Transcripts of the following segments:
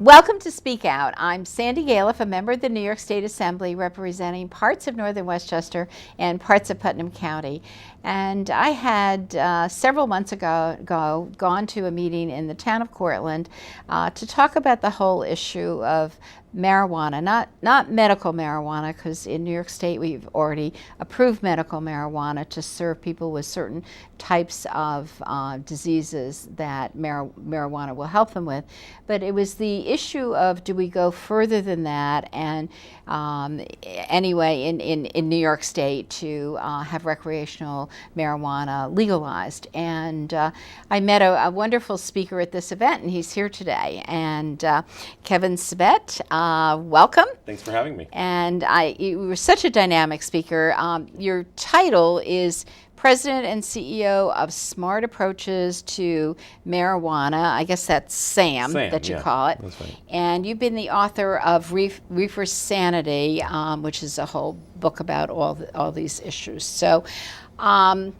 Welcome to Speak Out. I'm Sandy Galef, a member of the New York State Assembly representing parts of northern Westchester and parts of Putnam County. And I had several months ago gone to a meeting in the town of Cortland to talk about the whole issue of marijuana, not medical marijuana, because in New York State we've already approved medical marijuana to serve people with certain types of diseases that marijuana will help them with. But it was the issue of, do we go further than that? And anyway, in New York State to have recreational marijuana legalized. And I met a wonderful speaker at this event, and he's here today. And Kevin Sabet, welcome. Thanks for having me. And you were such a dynamic speaker. Your title is President and CEO of Smart Approaches to Marijuana. I guess that's SAM that you call it. That's right. And you've been the author of Reefer Sanity, which is a whole book about all these issues. So I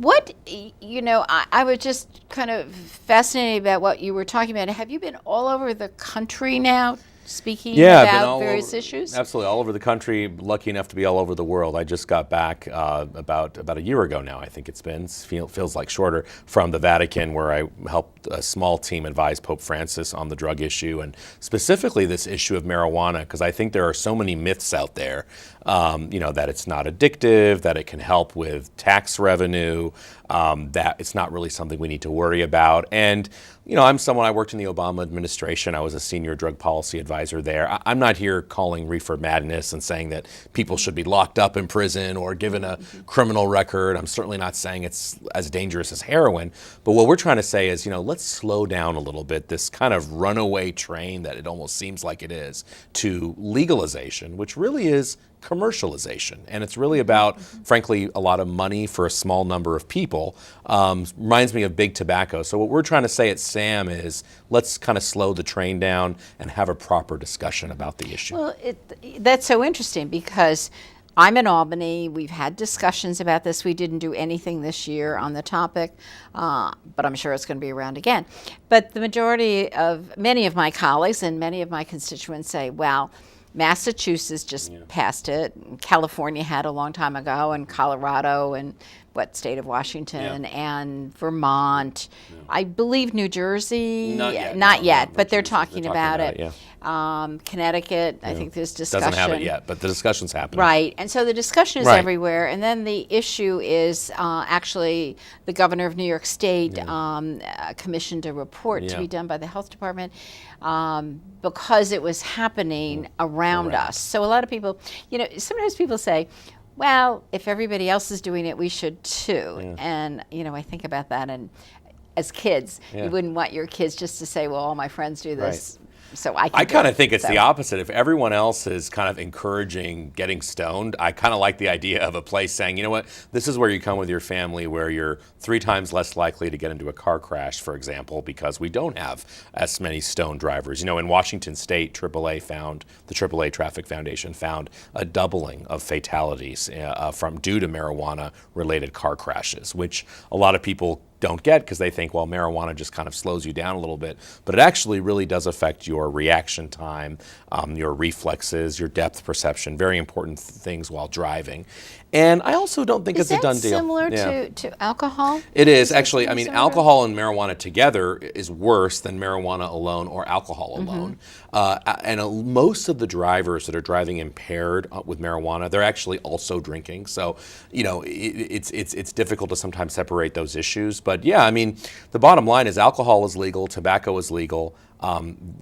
was just kind of fascinated about what you were talking about. Have you been all over the country now speaking about various issues? Absolutely, all over the country. Lucky enough to be all over the world. I just got back about a year ago now, I think it's been. Feels like shorter, from the Vatican, where I helped a small team advise Pope Francis on the drug issue, and specifically this issue of marijuana, because I think there are so many myths out there, that it's not addictive, that it can help with tax revenue, that it's not really something we need to worry about. And I worked in the Obama administration. I was a senior drug policy advisor there. I'm not here calling reefer madness and saying that people should be locked up in prison or given a criminal record. I'm certainly not saying it's as dangerous as heroin. But what we're trying to say is, let's slow down a little bit this kind of runaway train that it almost seems like it is to legalization, which really is commercialization. And it's really about, frankly, a lot of money for a small number of people. Reminds me of big tobacco. So what we're trying to say at SAM is, let's kind of slow the train down and have a proper discussion about the issue. Well, that's so interesting, because I'm in Albany. We've had discussions about this. We didn't do anything this year on the topic, but I'm sure it's going to be around again. But many of my colleagues and many of my constituents say, well, Massachusetts just passed it. California had a long time ago, and Colorado, and state of Washington, and Vermont. I believe New Jersey, not yet, but they're talking about it. Connecticut, I think there's discussion. Doesn't have it yet, but the discussion's happening. Right, and so the discussion is everywhere. And then the issue is actually the governor of New York State commissioned a report to be done by the health department because it was happening around us. So a lot of people, sometimes people say, well, if everybody else is doing it, we should too. And, I think about that. And as kids, you wouldn't want your kids just to say, well, all my friends do this. So I kind of think it's the opposite. If everyone else is kind of encouraging getting stoned, I kind of like the idea of a place saying, you know what, this is where you come with your family, where you're 3 times less likely to get into a car crash, for example, because we don't have as many stoned drivers. In Washington State, the AAA Traffic Foundation found a doubling of fatalities due to marijuana-related car crashes, which a lot of people don't get because they think, well, marijuana just kind of slows you down a little bit. But it actually really does affect your reaction time, your reflexes, your depth perception, very important things while driving. And I also don't think it's a done deal. Is that similar to alcohol? It is, actually. I mean, alcohol and marijuana together is worse than marijuana alone or alcohol alone. And most of the drivers that are driving impaired with marijuana, they're actually also drinking. So, it's difficult to sometimes separate those issues. But yeah, I mean, the bottom line is alcohol is legal, tobacco is legal.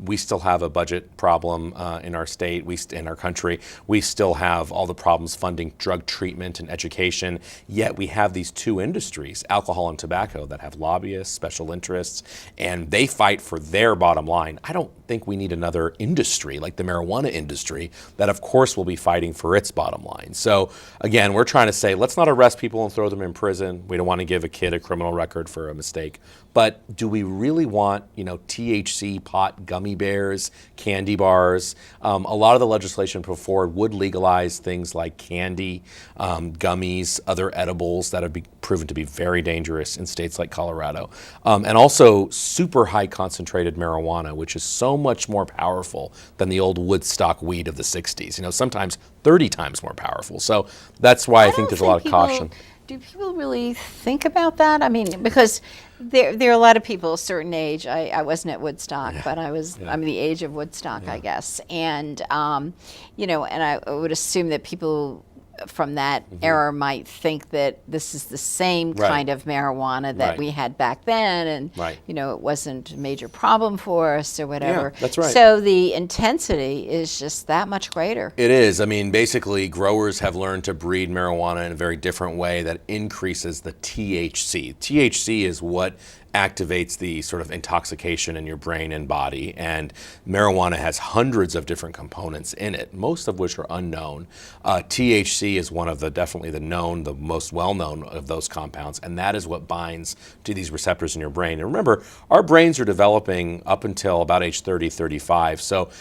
We still have a budget problem in our state, in our country. We still have all the problems funding drug treatment and education, yet we have these two industries, alcohol and tobacco, that have lobbyists, special interests, and they fight for their bottom line. I don't think we need another industry like the marijuana industry that, of course, will be fighting for its bottom line. So, again, we're trying to say, let's not arrest people and throw them in prison. We don't want to give a kid a criminal record for a mistake. But do we really want, THC pot gummy bears, candy bars? A lot of the legislation put forward would legalize things like candy, gummies, other edibles that have been proven to be very dangerous in states like Colorado, and also super high concentrated marijuana, which is so much more powerful than the old Woodstock weed of the 60s. Sometimes 30 times more powerful. So that's why I think there's a lot of caution. Do people really think about that? I mean, because there are a lot of people a certain age. I wasn't at Woodstock, but I'm the age of Woodstock, I guess. And, and I would assume that people from that era might think that this is the same kind of marijuana that we had back then, and it wasn't a major problem for us or whatever. Yeah, that's right. So the intensity is just that much greater. It is. I mean, basically, growers have learned to breed marijuana in a very different way that increases the THC. THC is what activates the sort of intoxication in your brain and body, and marijuana has hundreds of different components in it, most of which are unknown. THC is one of definitely the most well-known of those compounds, and that is what binds to these receptors in your brain. And remember, our brains are developing up until about age 30, 35. So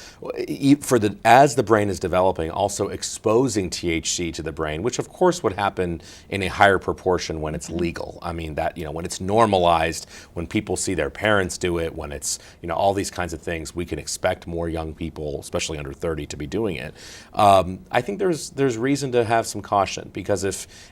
as the brain is developing, also exposing THC to the brain, which of course would happen in a higher proportion when it's legal. I mean, when it's normalized, when people see their parents do it, when it's, all these kinds of things, we can expect more young people, especially under 30, to be doing it. I think there's reason to have some caution, because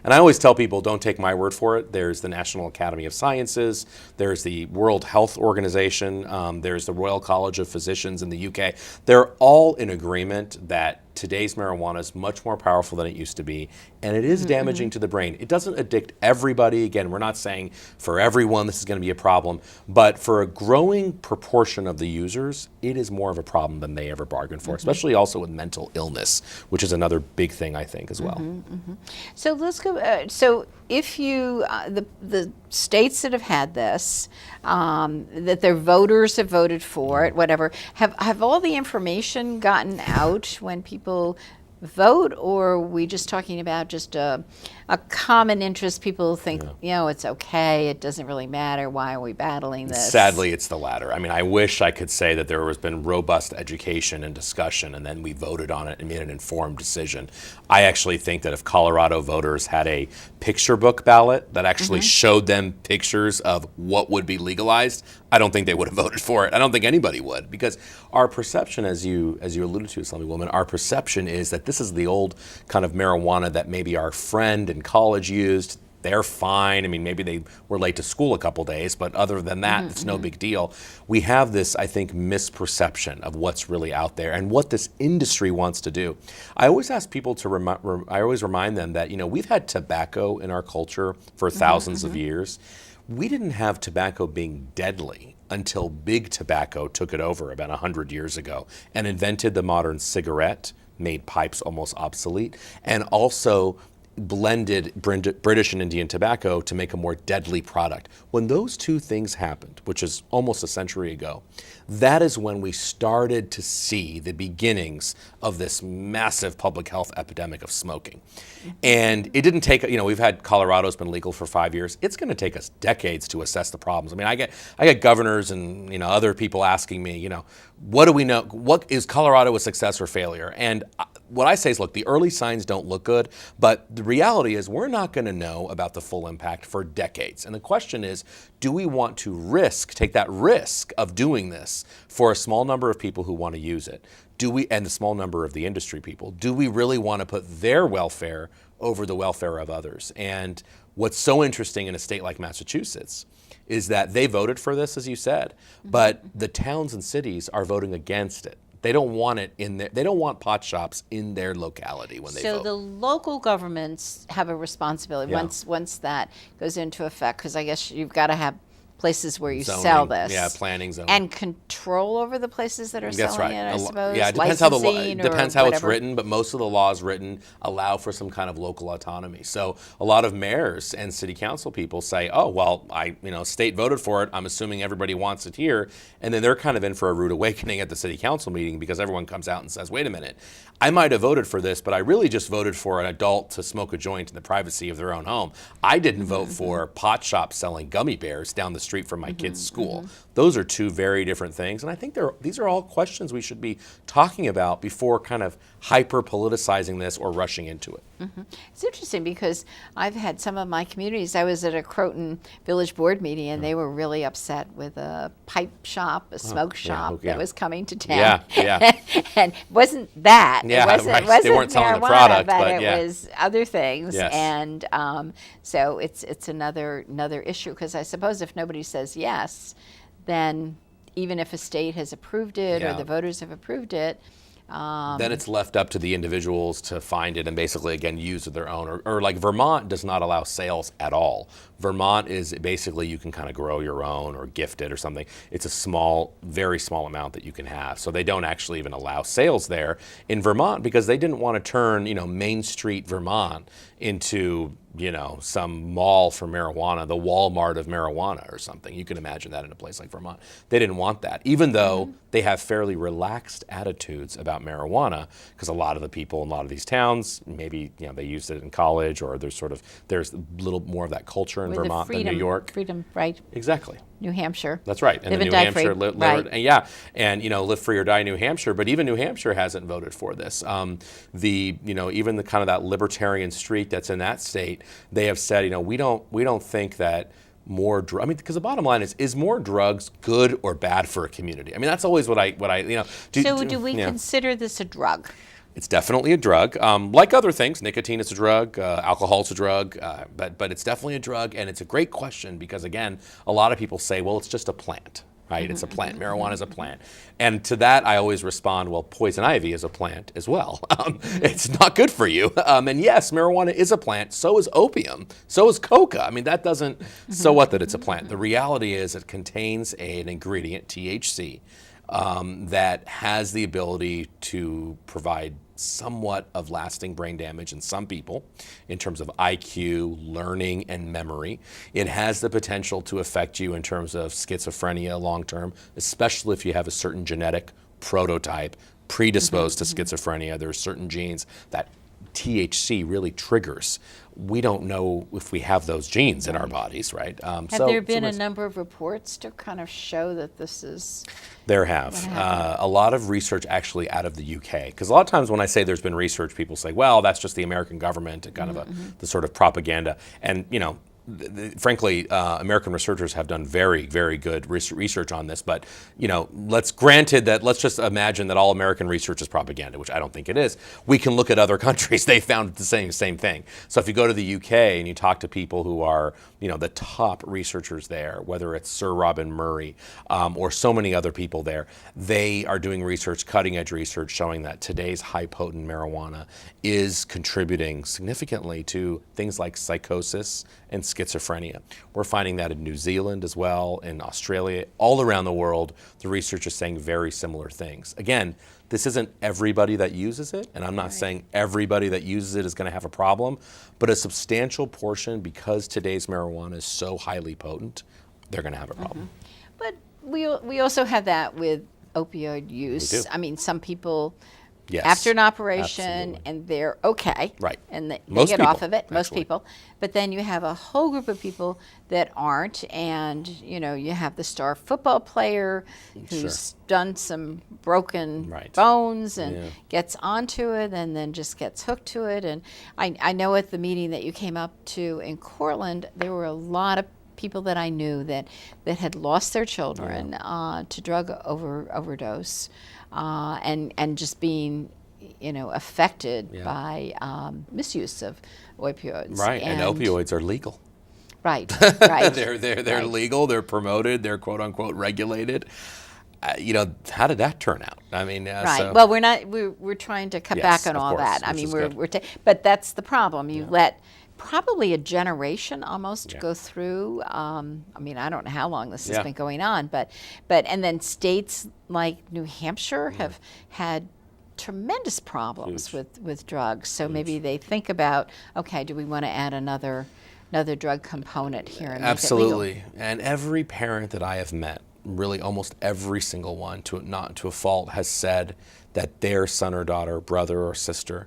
and I always tell people, don't take my word for it. There's the National Academy of Sciences, there's the World Health Organization, there's the Royal College of Physicians in the UK. They're all in agreement that today's marijuana is much more powerful than it used to be, and it is damaging to the brain. It doesn't addict everybody. Again, we're not saying for everyone this is going to be a problem, but for a growing proportion of the users, it is more of a problem than they ever bargained for, especially also with mental illness, which is another big thing, I think, as well. So let's go, so if you, the states that have had this, that their voters have voted for it, whatever, have all the information gotten out when people vote, or are we just talking about just a common interest? People think, it's okay, it doesn't really matter, why are we battling this? Sadly, it's the latter. I mean, I wish I could say that there has been robust education and discussion, and then we voted on it and made an informed decision. I actually think that if Colorado voters had a picture book ballot that actually showed them pictures of what would be legalized, I don't think they would have voted for it. I don't think anybody would, because our perception, as you alluded to, Slummy Woman, our perception is that this is the old kind of marijuana that maybe our friend in college used. They're fine. I mean, maybe they were late to school a couple days, but other than that, it's no big deal. We have this, I think, misperception of what's really out there and what this industry wants to do. I always ask people to I always remind them that, we've had tobacco in our culture for thousands of years. We didn't have tobacco being deadly until big tobacco took it over about 100 years ago and invented the modern cigarette, made pipes almost obsolete, and also blended British and Indian tobacco to make a more deadly product. When those two things happened, which is almost a century ago, that is when we started to see the beginnings of this massive public health epidemic of smoking. And it didn't take, we've had, Colorado's been legal for 5 years. It's going to take us decades to assess the problems. I mean, I get governors and, other people asking me, what do we know? What is Colorado a success or failure? And what I say is, look, the early signs don't look good, but the reality is we're not going to know about the full impact for decades. And the question is, do we want to take that risk of doing this for a small number of people who want to use it? And the small number of the industry people, do we really want to put their welfare over the welfare of others? And what's so interesting in a state like Massachusetts is that they voted for this, as you said, but the towns and cities are voting against it. They don't want it in there. They don't want pot shops in their locality when they vote. So the local governments have a responsibility once that goes into effect, because I guess you've got to have places where you sell this. Yeah, planning, zoning. And control over the places that are selling it, I suppose. Yeah, it depends how it's written, but most of the laws written allow for some kind of local autonomy. So a lot of mayors and city council people say, oh, well, state voted for it, I'm assuming everybody wants it here. And then they're kind of in for a rude awakening at the city council meeting, because everyone comes out and says, wait a minute, I might have voted for this, but I really just voted for an adult to smoke a joint in the privacy of their own home. I didn't vote for pot shops selling gummy bears down the street street from my kid's school. Those are two very different things. And I think these are all questions we should be talking about before kind of hyper politicizing this or rushing into it. It's interesting because I've had some of my communities. I was at a Croton Village Board meeting, and they were really upset with a pipe shop, a smoke shop that was coming to town. And it wasn't that. Yeah, it wasn't, right. wasn't They weren't selling marijuana, the product, but but it was other things. Yes. And so it's another issue, because I suppose if nobody says yes, then even if a state has approved it or the voters have approved it, then it's left up to the individuals to find it and basically, again, use of their own. Or like Vermont does not allow sales at all. Vermont is basically you can kind of grow your own or gift it or something. It's a small, very small amount that you can have. So they don't actually even allow sales there in Vermont because they didn't want to turn, Main Street, Vermont into, some mall for marijuana, the Walmart of marijuana or something. You can imagine that in a place like Vermont. They didn't want that, even though they have fairly relaxed attitudes about marijuana, because a lot of the people in a lot of these towns, maybe, they used it in college, or there's a little more of that culture in Vermont than New York. Freedom, right. Exactly. New Hampshire. That's right. And Live the and New die Hampshire, free. Right. and live free or die New Hampshire. But even New Hampshire hasn't voted for this. Even the kind of that libertarian streak that's in that state, they have said, we don't think that more drugs. Because the bottom line is more drugs good or bad for a community? That's always what I do we consider this a drug? It's definitely a drug. Like other things, nicotine is a drug, alcohol is a drug, but it's definitely a drug, and it's a great question because, again, a lot of people say, well, it's just a plant, right? It's a plant. Marijuana is a plant. And to that, I always respond, well, poison ivy is a plant as well. It's not good for you. And yes, marijuana is a plant. So is opium. So is coca. That doesn't, so what that it's a plant. The reality is it contains an ingredient, THC, that has the ability to provide somewhat of lasting brain damage in some people in terms of IQ, learning, and memory. It has the potential to affect you in terms of schizophrenia long term, especially if you have a certain genetic prototype predisposed to schizophrenia. There are certain genes that THC really triggers. We don't know if we have those genes in our bodies, right? Have there been a number of reports to kind of show that this is? There have. A lot of research actually out of the UK. Because a lot of times when I say there's been research, people say, well, that's just the American government and kind of the sort of propaganda. And, frankly, American researchers have done very, very good research on this. But, let's just imagine that all American research is propaganda, which I don't think it is. We can look at other countries. They found the same thing. So if you go to the UK and you talk to people who are, the top researchers there, whether it's Sir Robin Murray or so many other people there, they are doing research, cutting edge research, showing that today's high potent marijuana is contributing significantly to things like psychosis and schizophrenia. We're finding that in New Zealand as well, in Australia, all around the world, the research is saying very similar things. Again, this isn't everybody that uses it, and I'm not saying everybody that uses it is going to have a problem, but a substantial portion, because today's marijuana is so highly potent, they're going to have a problem. But we also have that with opioid use. We do. Some people, yes, after an operation, absolutely, and they're okay. Right. And they Most get people, off of it, most actually. people. But then you have a whole group of people that aren't, and you have the star football player who's done some broken bones and gets onto it and then just gets hooked to it. And I know at the meeting that you came up to in Cortland, there were a lot of people that I knew that had lost their children to drug overdose, and just being affected by misuse of opioids. Right, and opioids are legal. Right, right. They're legal. They're promoted. They're quote unquote regulated. How did that turn out? Right. So, well, we're not. We're trying to cut back on all course, that. But that's the problem. You let probably a generation almost go through. I don't know how long this has been going on, but and then states like New Hampshire have had tremendous problems with drugs. So maybe they think about, okay, do we want to add another drug component here and absolutely. make it legal? And every parent that I have met, really almost every single one, not to a fault, has said that their son or daughter, brother or sister,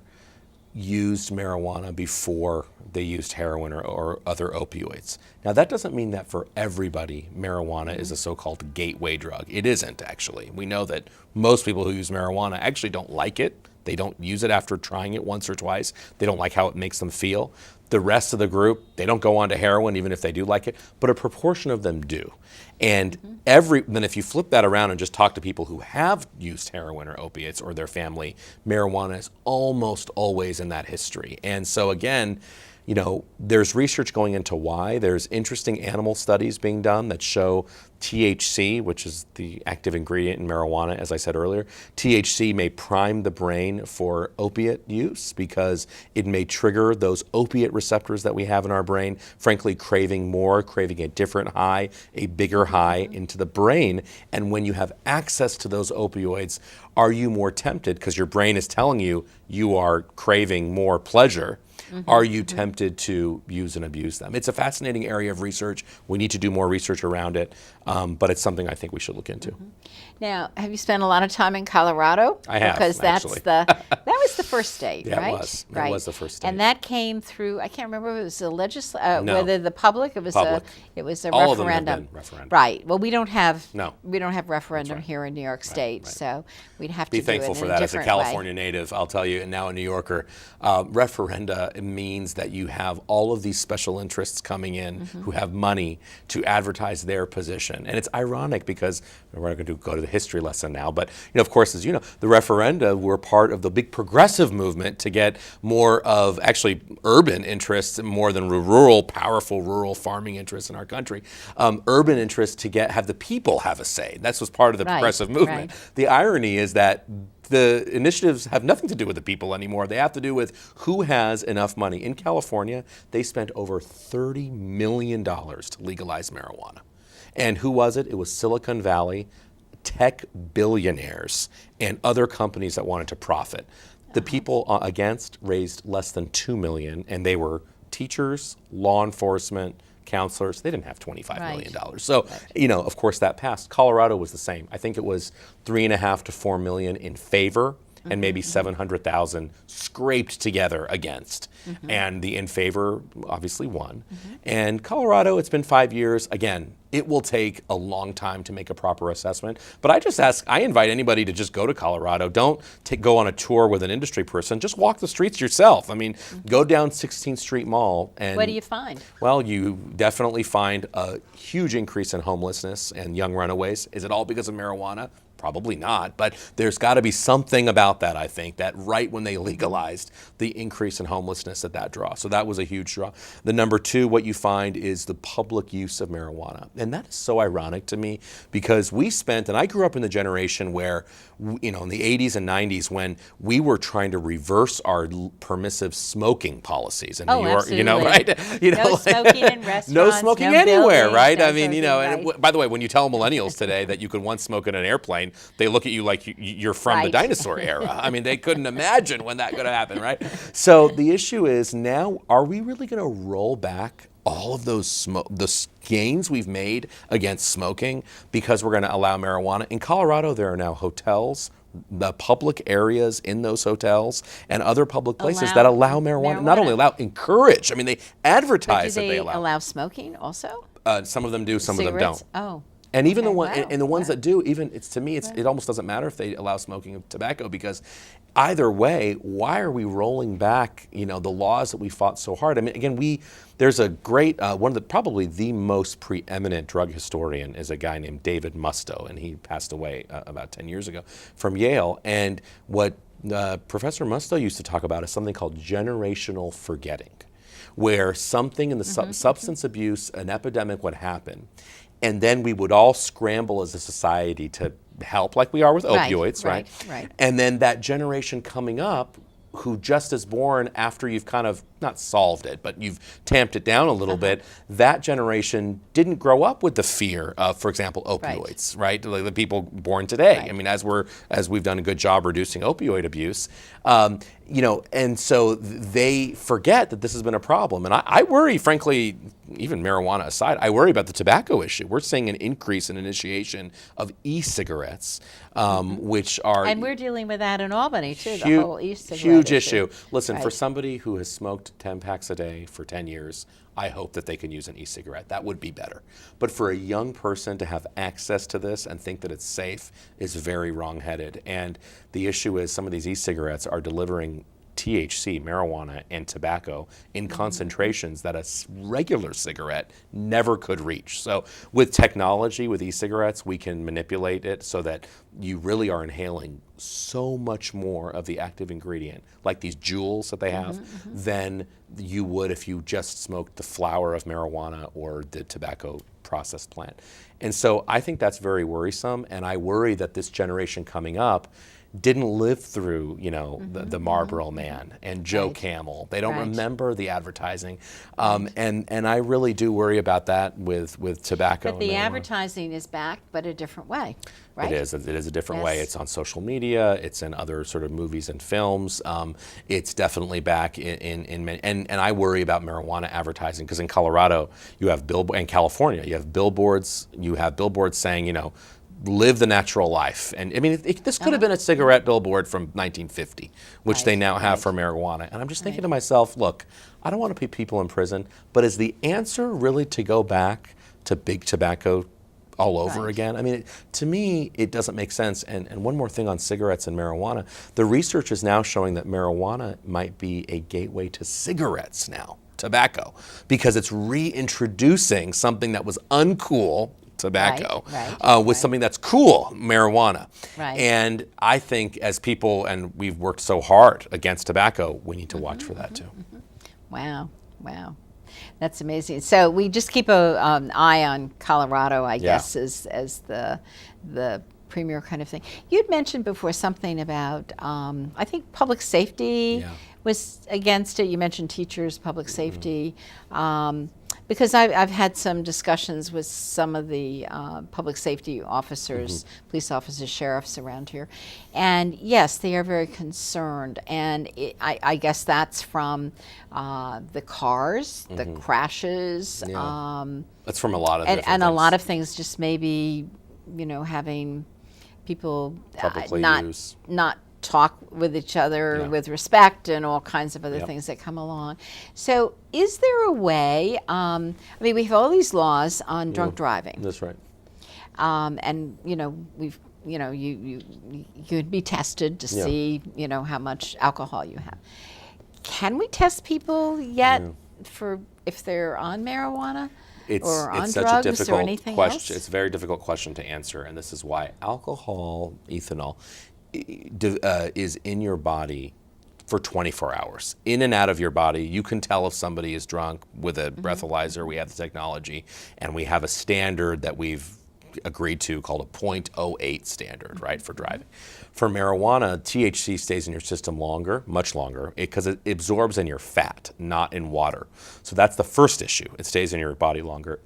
used marijuana before they used heroin or other opioids. Now, that doesn't mean that for everybody, marijuana is a so-called gateway drug. It isn't, actually. We know that most people who use marijuana actually don't like it. They don't use it after trying it once or twice. They don't like how it makes them feel. The rest of the group, they don't go on to heroin even if they do like it, but a proportion of them do. And then if you flip that around and just talk to people who have used heroin or opiates or their family, marijuana is almost always in that history. And so again, you know, there's research going into why. There's interesting animal studies being done that show THC, which is the active ingredient in marijuana, as I said earlier. THC may prime the brain for opiate use because it may trigger those opiate receptors that we have in our brain, frankly, craving more, craving a different high, a bigger high into the brain. And when you have access to those opioids, are you more tempted because your brain is telling you you are craving more pleasure? Are you tempted to use and abuse them? It's a fascinating area of research. We need to do more research around it, but it's something I think we should look into. Now, have you spent a lot of time in Colorado? I have, because that's actually. that was the first state, Yeah, right? it was. Right. It was the first state. And that came through. I can't remember if it was a No. whether the public. It was Public. it was a All of them have referendum. been referendum. Right. Well, we don't have No. referendum here in New York State, right. so we'd have Be to thankful do it for in a that as a different California way. native, I'll tell you, and now a New Yorker. Referenda means that you have all of these special interests coming in who have money to advertise their position. And it's ironic because we're not going to go to the history lesson now, but you know, of course, as you know, the referenda were part of the big progressive movement to get more of actually urban interests more than rural, powerful rural farming interests in our country. Urban interests to have the people have a say. That's what's part of the progressive movement. Right. The irony is that the initiatives have nothing to do with the people anymore. They have to do with who has enough money. In California, they spent over $30 million to legalize marijuana. And who was it? It was Silicon Valley, tech billionaires, and other companies that wanted to profit. The people against raised less than $2 million, and they were teachers, law enforcement, counselors. They didn't have $25 million. So, you know, of course that passed. Colorado was the same. I think it was 3.5 to 4 million in favor and maybe 700,000 scraped together against. And the in favor obviously won. And Colorado, it's been 5 years. Again, it will take a long time to make a proper assessment. But I invite anybody to just go to Colorado. Don't go on a tour with an industry person. Just walk the streets yourself. I mean, go down 16th Street Mall. And What do you find? well, you definitely find a huge increase in homelessness and young runaways. Is it all because of marijuana? Probably not, but there's got to be something about that, I think, that right when they legalized the increase in homelessness that draw. So that was a huge draw. The number two, what you find is the public use of marijuana. And that is so ironic to me because and I grew up in the generation where, you know, in the 80s and 90s when we were trying to reverse our permissive smoking policies in New York, absolutely. you know, right? You know, No smoking in restaurants. no smoking no anywhere, buildings, right? no I mean, you smoking, know, right. and by the way, when you tell millennials today that you could once smoke in an airplane, they look at you like you're from the Right. dinosaur era. I mean, they couldn't imagine when that could happen, right? So the issue is now, are we really going to roll back all of those the gains we've made against smoking because we're going to allow marijuana? In Colorado, there are now hotels, the public areas in those hotels and other public places that allow marijuana. Not only encourage. I mean, they advertise But that do they they allow smoking also? Some of them do, some of them Cigarettes? don't. Oh. And even Okay, the ones that do, to me, it almost doesn't matter if they allow smoking of tobacco because either way, why are we rolling back, you know, the laws that we fought so hard? I mean, again, there's a great, probably the most preeminent drug historian is a guy named David Musto, and he passed away about 10 years ago from Yale. And what Professor Musto used to talk about is something called generational forgetting, where something in the substance abuse, an epidemic would happen. And then we would all scramble as a society to help, like we are with opioids, right? Right. And then that generation coming up, who just is born after you've kind of not solved it, but you've tamped it down a little bit. That generation didn't grow up with the fear of, for example, opioids, right? Like the people born today. Right. I mean, as we've done a good job reducing opioid abuse, and so they forget that this has been a problem. And I worry, frankly, even marijuana aside, I worry about the tobacco issue. We're seeing an increase in initiation of e-cigarettes, which are... And we're dealing with that in Albany, too, the whole e-cigarette huge issue. Listen, for Right. somebody who has smoked 10 packs a day for 10 years, I hope that they can use an e-cigarette. That would be better. But for a young person to have access to this and think that it's safe is very wrong-headed. And the issue is some of these e-cigarettes are delivering THC, marijuana, and tobacco in concentrations that a regular cigarette never could reach. So with technology, with e-cigarettes, we can manipulate it so that you really are inhaling so much more of the active ingredient, like these jewels that they have, than you would if you just smoked the flower of marijuana or the tobacco processed plant. And so I think that's very worrisome, and I worry that this generation coming up didn't live through, the Marlboro Man and Joe Camel. They don't remember the advertising, and I really do worry about that with tobacco. But the advertising is back, but a different way, right? It is a different way. It's on social media. It's in other sort of movies and films. It's definitely back and I worry about marijuana advertising because in Colorado you have and California you have billboards. You have billboards saying, live the natural life. And I mean, this could have been a cigarette billboard from 1950, which they now have for marijuana. And I'm just thinking to myself, look, I don't want to put people in prison, but is the answer really to go back to big tobacco all over again? I mean, to me, it doesn't make sense. And one more thing on cigarettes and marijuana, the research is now showing that marijuana might be a gateway to cigarettes now, tobacco, because it's reintroducing something that was uncool, tobacco, with something that's cool, marijuana. Right. And I think as people, and we've worked so hard against tobacco, we need to watch for that too. Wow. That's amazing. So we just keep an eye on Colorado, I guess, as the premier kind of thing. You'd mentioned before something about, I think public safety was against it. You mentioned teachers, public safety. Because I've had some discussions with some of the public safety officers, police officers, sheriffs around here. And yes, they are very concerned. And I guess that's from the cars, the crashes. That's from a lot of different and a things. lot of things just maybe, having people Publicly not talk with each other with respect and all kinds of other things that come along. So is there a way, we have all these laws on drunk driving. That's right. And, we've, you could be tested to see, how much alcohol you have. Can we test people yet for if they're on marijuana? Or on such drugs a difficult or anything question. else? It's a very difficult question to answer, and this is why alcohol, ethanol, is in your body for 24 hours. In and out of your body. You can tell if somebody is drunk with a breathalyzer. We have the technology, and we have a standard that we've agreed to called a .08 standard, right, for driving. For marijuana, THC stays in your system longer, much longer, because it absorbs in your fat, not in water. So that's the first issue. It stays in your body longer.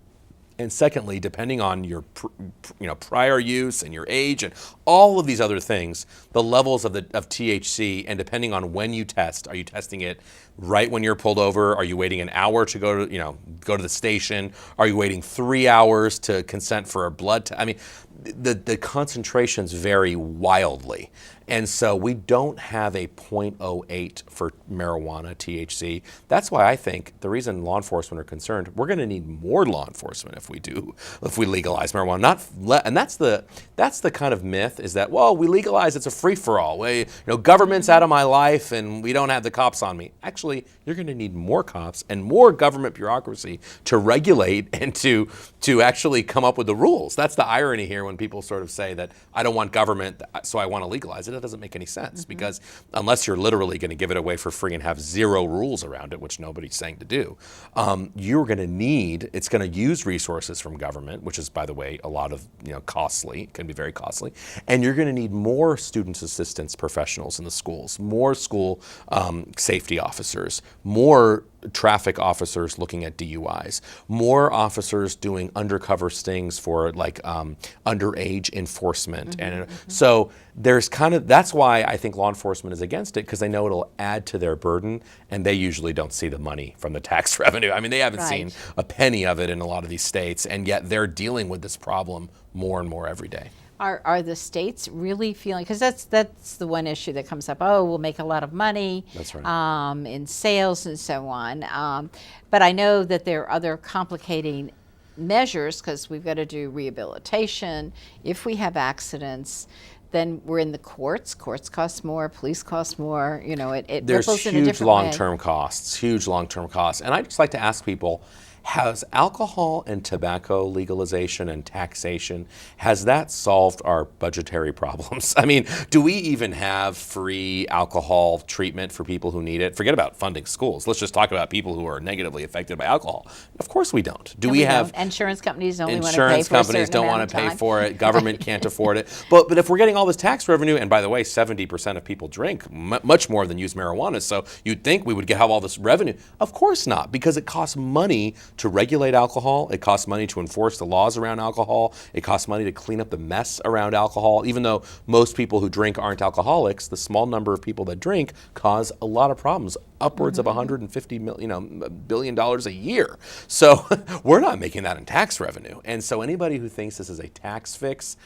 And secondly, depending on your prior use and your age and all of these other things, the levels of THC, and depending on when you test, are you testing it right when you're pulled over? Are you waiting an hour to go to the station? Are you waiting 3 hours to consent for a blood test? I mean, the concentrations vary wildly. And so we don't have a .08 for marijuana, THC. That's why I think the reason law enforcement are concerned, we're going to need more law enforcement if we legalize marijuana. And that's the kind of myth is that, well, we legalize, it's a free-for-all. Government's out of my life and we don't have the cops on me. Actually, you're going to need more cops and more government bureaucracy to regulate and to actually come up with the rules. That's the irony here when people sort of say that I don't want government, so I want to legalize it, it doesn't make any sense because unless you're literally going to give it away for free and have zero rules around it, which nobody's saying to do, you're going to need, it's going to use resources from government, which is, by the way, a lot of, costly, it can be very costly, and you're going to need more student assistance professionals in the schools, more school safety officers, more traffic officers looking at DUIs, more officers doing undercover stings for like underage enforcement. And so there's that's why I think law enforcement is against it, because they know it'll add to their burden and they usually don't see the money from the tax revenue. I mean, they haven't seen a penny of it in a lot of these states, and yet they're dealing with this problem more and more every day. Are the states really feeling, because that's the one issue that comes up, oh, we'll make a lot of money That's right. In sales and so on. But I know that there are other complicating measures, because we've got to do rehabilitation. If we have accidents, then we're in the courts. Courts cost more, police cost more, it There's ripples in a huge different way. long-term costs, huge long-term costs. And I just like to ask people, has alcohol and tobacco legalization and taxation, has that solved our budgetary problems? I mean, do we even have free alcohol treatment for people who need it? Forget about funding schools. Let's just talk about people who are negatively affected by alcohol. Of course we don't. Do we have insurance companies only want to pay insurance for a companies certain don't amount want to of pay time. for it. Government can't afford it. But if we're getting all this tax revenue, and by the way, 70% of people drink, much more than use marijuana, so you'd think we would have all this revenue. Of course not, because it costs money to regulate alcohol. It costs money to enforce the laws around alcohol. It costs money to clean up the mess around alcohol. Even though most people who drink aren't alcoholics, the small number of people that drink cause a lot of problems, upwards of $150 billion a year. So we're not making that in tax revenue. And so anybody who thinks this is a tax fix,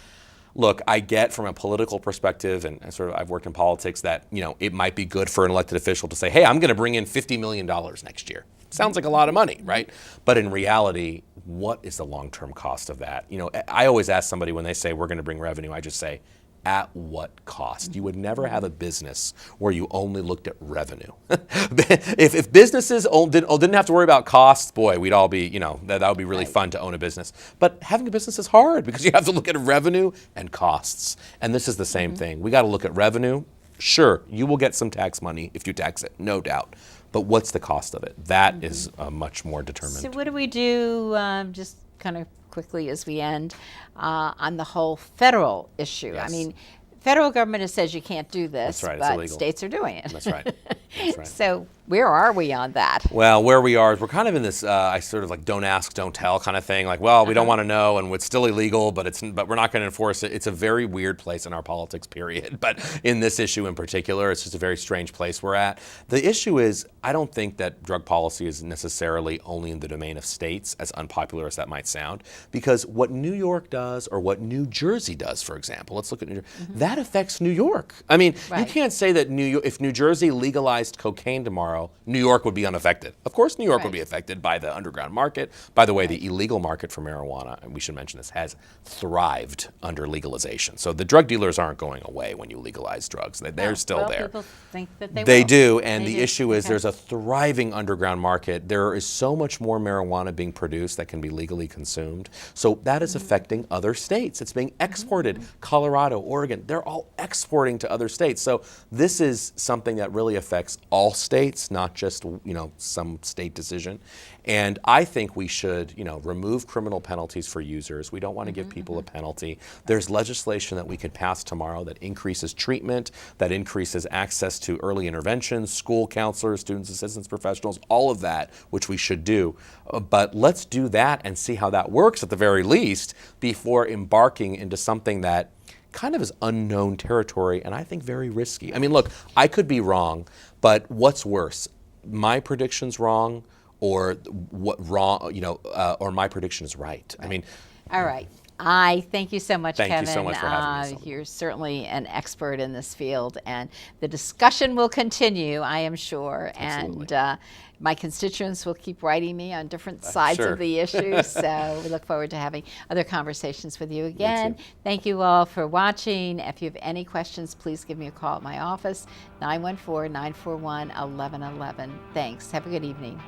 look, I get from a political perspective, and sort of I've worked in politics, that it might be good for an elected official to say, hey, I'm going to bring in $50 million next year. Sounds like a lot of money, right? But in reality, what is the long-term cost of that? I always ask somebody when they say we're going to bring revenue, I just say, at what cost? You would never have a business where you only looked at revenue. If businesses didn't have to worry about costs, boy, we'd all be, that would be really fun to own a business. But having a business is hard because you have to look at revenue and costs. And this is the same thing. We got to look at revenue. Sure, you will get some tax money if you tax it, no doubt. But what's the cost of it? That is much more determined. So what do we do, just kind of quickly as we end, on the whole federal issue? Yes. I mean, federal government says you can't do this, That's right, it's but illegal. states are doing it. That's right. That's right. So where are we on that? Well, where we are is we're kind of in this, I sort of like don't ask, don't tell kind of thing. Like, well, we don't want to know, and it's still illegal, but we're not going to enforce it. It's a very weird place in our politics, period. But in this issue in particular, it's just a very strange place we're at. The issue is, I don't think that drug policy is necessarily only in the domain of states, as unpopular as that might sound, because what New York does, or what New Jersey does, for example, let's look at New Jersey, that affects New York. I mean, you can't say that if New Jersey legalized cocaine tomorrow, New York would be unaffected. Of course, New York would be affected by the underground market. By the way, the illegal market for marijuana, and we should mention this, has thrived under legalization. So the drug dealers aren't going away when you legalize drugs. They're still there. People think that they They will. do, and They the do. issue is Okay. there's a thriving underground market. There is so much more marijuana being produced that can be legally consumed. So that is affecting other states. It's being exported. Colorado, Oregon, they're all exporting to other states. So this is something that really affects all states, not just some state decision. And I think we should remove criminal penalties for users. We don't want to give people a penalty. There's legislation that we could pass tomorrow that increases treatment, that increases access to early intervention, school counselors, students assistance professionals, all of that, which we should do. But let's do that and see how that works at the very least before embarking into something that kind of is unknown territory and I think very risky. I mean, look, I could be wrong, but what's worse? My prediction's wrong, or or my prediction is right. I mean, All right. I thank you so much, Thank you Kevin. so much for having me, Sylvia. You're certainly an expert in this field, and the discussion will continue, I am sure. Absolutely. And my constituents will keep writing me on different sides sure. of the issue, so we look forward to having other conversations with you again. too. Thank you all for watching. If you have any questions, please give me a call at my office, 914-941-1111. Thanks. Have a good evening.